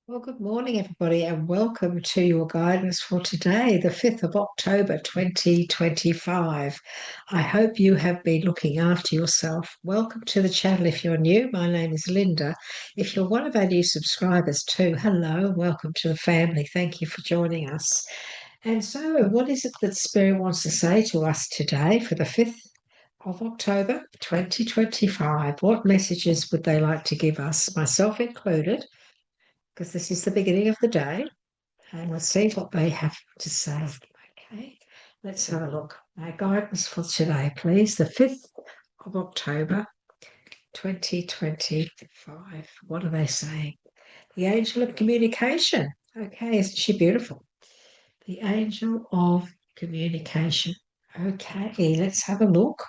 Well, good morning, everybody, and welcome to your guidance for today, the 5th of October, 2025. I hope you have been looking after yourself. Welcome to the channel if you're new. My name is Linda. If you're one of our new subscribers too, hello, and welcome to the family. Thank you for joining us. And so, what is it that Spirit wants to say to us today for the 5th of October 2025? What messages would they like to give us, myself included? Because this is the beginning of the day, and we'll see what they have to say. Okay, let's have a look. Our guidance for today, please. The 5th of October, 2025. What are they saying? The angel of communication. Okay, isn't she beautiful? The angel of communication. Okay, let's have a look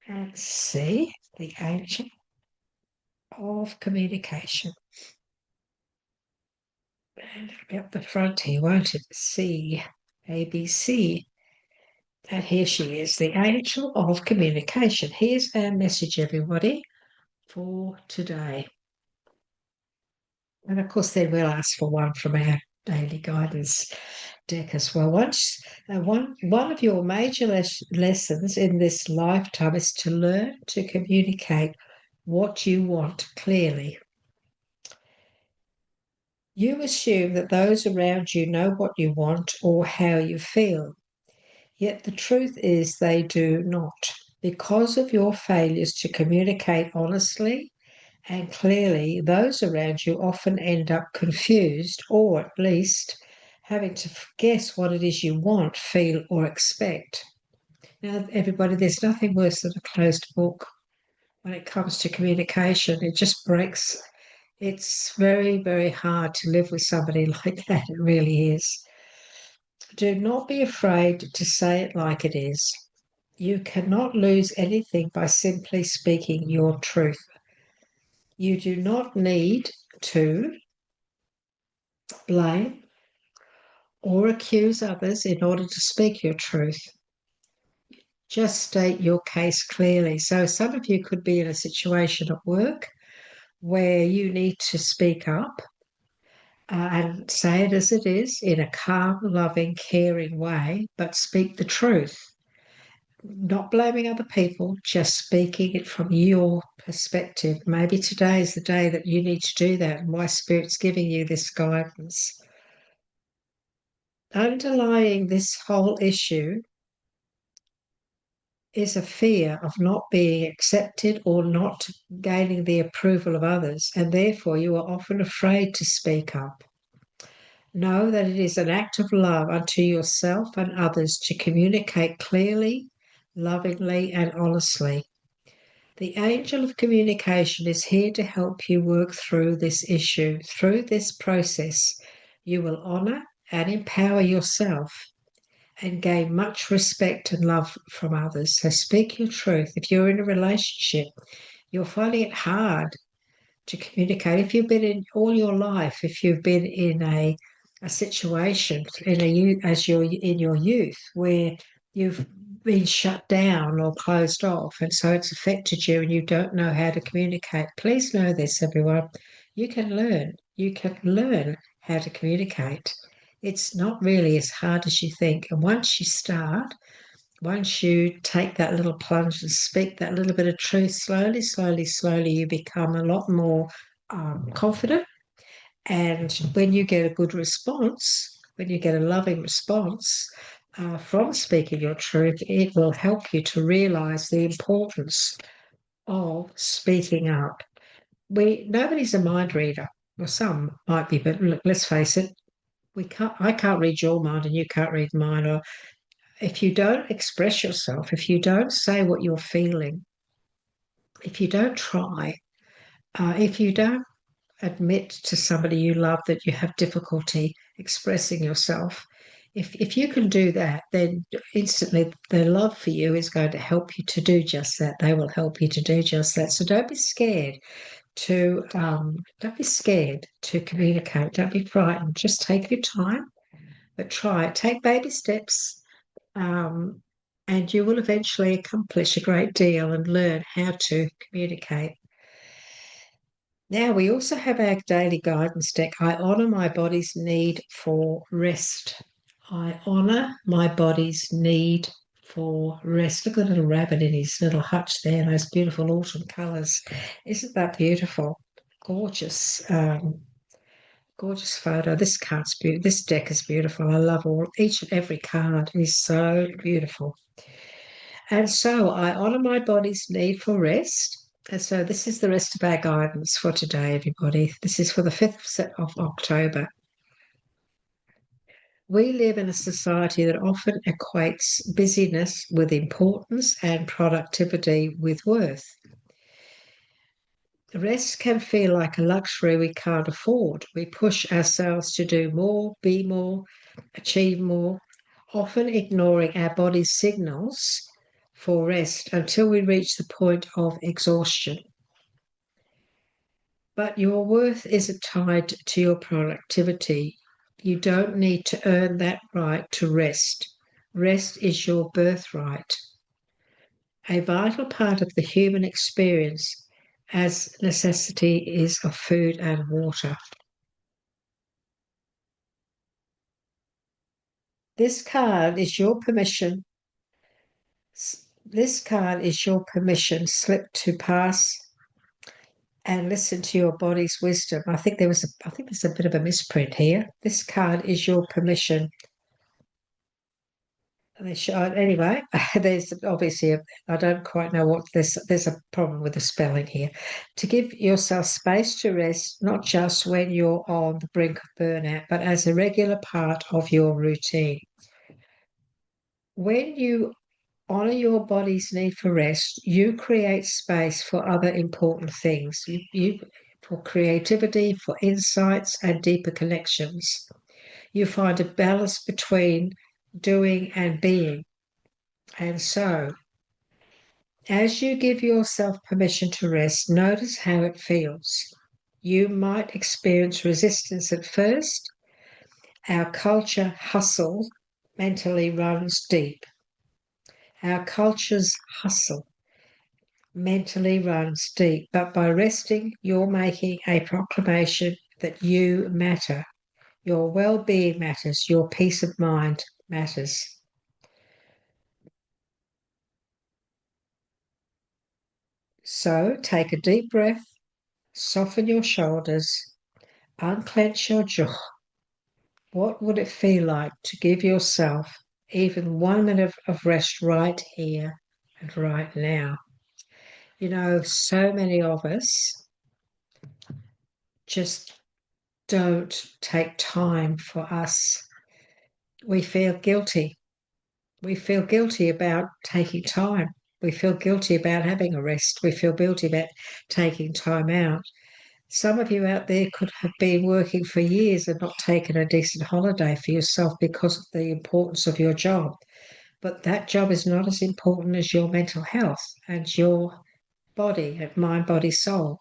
and see the angel of communication. And it'll be up the front here, won't it? C, ABC. And here she is, the angel of communication. Here's our message, everybody, for today. And of course, then we'll ask for one from our daily guidance deck as well. One of your major lessons in this lifetime is to learn to communicate what you want clearly. You assume that those around you know what you want or how you feel. Yet the truth is they do not. Because of your failures to communicate honestly and clearly, those around you often end up confused or at least having to guess what it is you want, feel, or expect. Now, everybody, there's nothing worse than a closed book when it comes to communication. It just breaks. It's very, very hard to live with somebody like that. It really is. Do not be afraid to say it like it is. You cannot lose anything by simply speaking your truth. You do not need to blame or accuse others in order to speak your truth. Just state your case clearly. So, some of you could be in a situation at work where you need to speak up and say it as it is in a calm, loving, caring way, but speak the truth. Not blaming other people, just speaking it from your perspective. Maybe today is the day that you need to do that, and why Spirit's giving you this guidance. Underlying this whole issue is a fear of not being accepted or not gaining the approval of others, and therefore you are often afraid to speak up. Know that it is an act of love unto yourself and others to communicate clearly, lovingly, and honestly. The angel of communication is here to help you work through this issue. Through this process, you will honor and empower yourself and gain much respect and love from others. So speak your truth. If you're in a relationship, you're finding it hard to communicate. If you've been in all your life, if you've been in a situation as you're in your youth where you've been shut down or closed off, and so it's affected you and you don't know how to communicate. Please know this, everyone. You can learn. You can learn how to communicate. It's not really as hard as you think. And once you start, once you take that little plunge and speak that little bit of truth, slowly, slowly, slowly, you become a lot more confident. And when you get a good response, when you get a loving response from speaking your truth, it will help you to realize the importance of speaking up. Nobody's a mind reader. Well, some might be, but look, let's face it, I can't read your mind and you can't read mine. Or if you don't express yourself, if you don't say what you're feeling, if you don't try, if you don't admit to somebody you love that you have difficulty expressing yourself, if you can do that, then instantly their love for you is going to help you to do just that. They will help you to do just that. So don't be scared to communicate. Don't be frightened. Just take your time, but try it. Take baby steps. Um, and you will eventually accomplish a great deal and learn how to communicate. Now we also have our daily guidance deck. I honor my body's need for rest. I honor my body's need for rest. Look at the little rabbit in his little hutch there, those beautiful autumn colours. Isn't that beautiful? Gorgeous, gorgeous photo. This card's beautiful. This deck is beautiful. I love each and every card is so beautiful. And so I honor my body's need for rest. And so this is the rest of our guidance for today, everybody. This is for the 5th of October. We live in a society that often equates busyness with importance and productivity with worth. Rest can feel like a luxury we can't afford. We push ourselves to do more, be more, achieve more, often ignoring our body's signals for rest until we reach the point of exhaustion. But your worth isn't tied to your productivity. You don't need to earn that right to rest. Rest is your birthright, a vital part of the human experience, as necessity is of food and water. This card is your permission. This card is your permission slip to pass and listen to your body's wisdom. I think there's a bit of a misprint here. This card is your permission. Anyway, there's obviously I don't quite know what there's a problem with the spelling here. To give yourself space to rest, not just when you're on the brink of burnout, but as a regular part of your routine. When you honor your body's need for rest, you create space for other important things. You for creativity, for insights, and deeper connections. You find a balance between doing and being. And so, as you give yourself permission to rest, notice how it feels. You might experience resistance at first. Our culture hustle mentally runs deep. Our culture's hustle mentally runs deep, but by resting, you're making a proclamation that you matter. Your well-being matters. Your peace of mind matters. So take a deep breath, soften your shoulders, unclench your jaw. What would it feel like to give yourself even 1 minute of rest right here and right now? You know, so many of us just don't take time for us. We feel guilty. We feel guilty about taking time. We feel guilty about having a rest. We feel guilty about taking time out. Some of you out there could have been working for years and not taken a decent holiday for yourself because of the importance of your job. But that job is not as important as your mental health and your body, and mind, body, soul.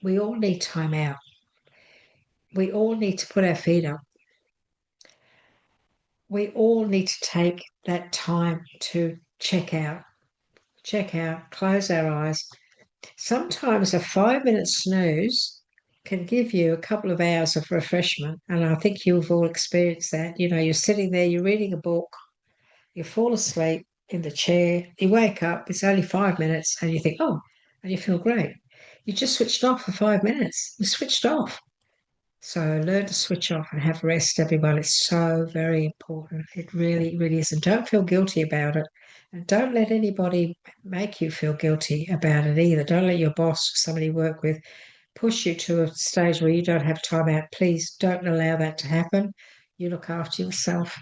We all need time out. We all need to put our feet up. We all need to take that time to check out, close our eyes. Sometimes a 5 minute snooze can give you a couple of hours of refreshment. And I think you've all experienced that. You know, you're sitting there, you're reading a book, you fall asleep in the chair, you wake up, it's only 5 minutes, and you think, oh, and you feel great. You just switched off for 5 minutes. You switched off. So learn to switch off and have rest, everyone. It's so very important. It really, really is. And don't feel guilty about it. And don't let anybody make you feel guilty about it either. Don't let your boss or somebody you work with push you to a stage where you don't have time out. Please don't allow that to happen. You look after yourself.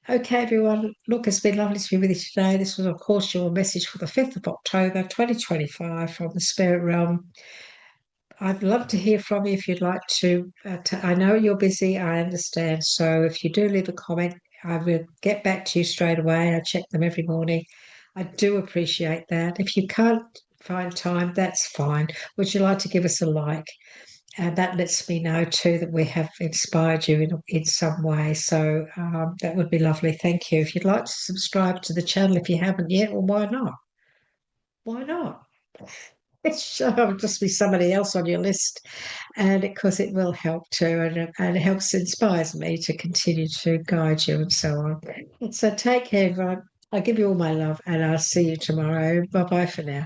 Okay, everyone. Look, it's been lovely to be with you today. This was, of course, your message for the 5th of October, 2025 from the Spirit Realm. I'd love to hear from you if you'd like to. I know you're busy, I understand. So if you do leave a comment, I will get back to you straight away. I check them every morning. I do appreciate that. If you can't find time, that's fine. Would you like to give us a like? And that lets me know too that we have inspired you in some way. So that would be lovely. Thank you. If you'd like to subscribe to the channel if you haven't yet, well, why not? Why not? Sure, it'll just be somebody else on your list, and because it will help too, and it helps inspires me to continue to guide you and so on. So take care, everyone. I'll give you all my love, and I'll see you tomorrow. Bye bye for now.